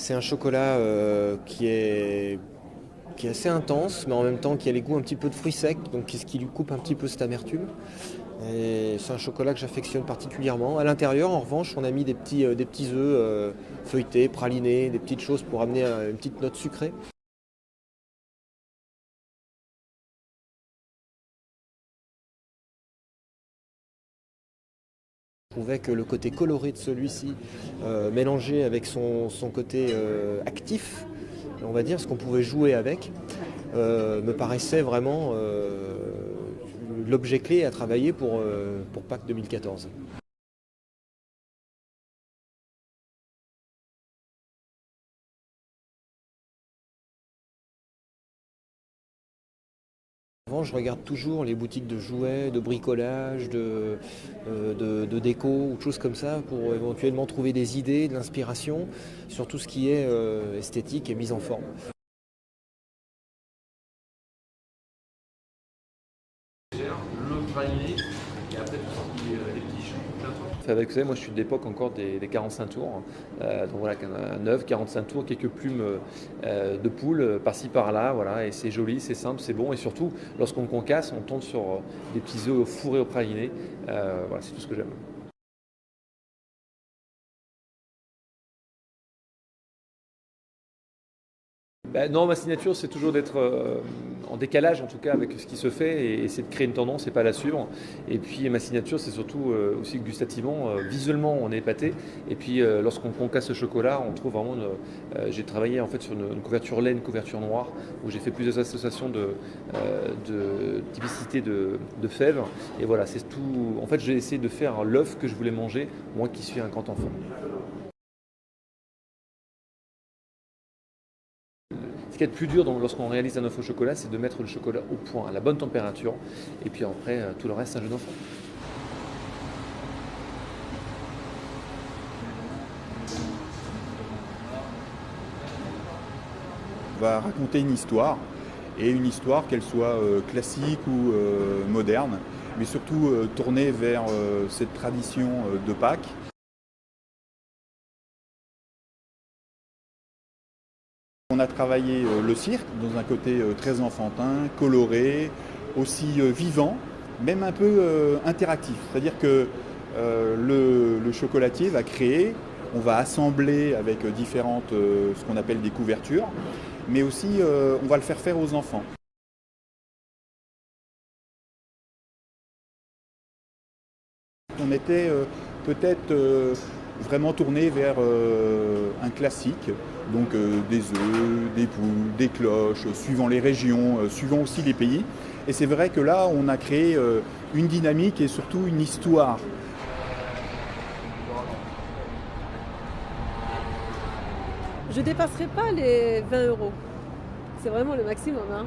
C'est un chocolat qui est assez intense, mais en même temps qui a les goûts un petit peu de fruits secs, donc ce qui lui coupe un petit peu cette amertume. Et c'est un chocolat que j'affectionne particulièrement. À l'intérieur, en revanche, on a mis des petits œufs feuilletés, pralinés, des petites choses pour amener une petite note sucrée. Je trouvais que le côté coloré de celui-ci, mélangé avec son côté actif, on va dire, ce qu'on pouvait jouer avec, me paraissait vraiment l'objet clé à travailler pour Pâques 2014. Avant, je regarde toujours les boutiques de jouets, de bricolage, de déco ou de choses comme ça pour éventuellement trouver des idées, de l'inspiration sur tout ce qui est esthétique et mise en forme. Le praliné et après tout ça, les petits choux plein de temps. Avec, vous savez, moi je suis de l'époque encore des 45 tours. Donc voilà, un 9, 45 tours, quelques plumes de poule par-ci par-là. Voilà, et c'est joli, c'est simple, c'est bon. Et surtout, lorsqu'on concasse, on tombe sur des petits œufs fourrés au praliné. Voilà, c'est tout ce que j'aime. Non, ma signature, c'est toujours d'être en décalage, en tout cas, avec ce qui se fait et essayer de créer une tendance et pas la suivre. Et puis, ma signature, c'est surtout aussi gustativement, visuellement, on est épaté. Et puis, lorsqu'on concasse ce chocolat, on trouve vraiment. J'ai travaillé en fait sur une couverture laine, une couverture noire, où j'ai fait plusieurs associations de typicité de fèves. Et voilà, c'est tout. En fait, j'ai essayé de faire l'œuf que je voulais manger, moi qui suis un grand enfant. Ce qui est le plus dur lorsqu'on réalise un œuf au chocolat, c'est de mettre le chocolat au point, à la bonne température. Et puis après, tout le reste, c'est un jeu d'enfant. On va raconter une histoire, et une histoire qu'elle soit classique ou moderne, mais surtout tournée vers cette tradition de Pâques. On a travaillé le cirque dans un côté très enfantin, coloré, aussi vivant, même un peu interactif. C'est-à-dire que le chocolatier va créer, on va assembler avec différentes, ce qu'on appelle des couvertures, mais aussi on va le faire aux enfants. On était peut-être vraiment tourné vers un classique, donc des œufs, des poules, des cloches, suivant les régions, suivant aussi les pays. Et c'est vrai que là, on a créé une dynamique et surtout une histoire. Je dépasserai pas les 20 euros. C'est vraiment le maximum, hein.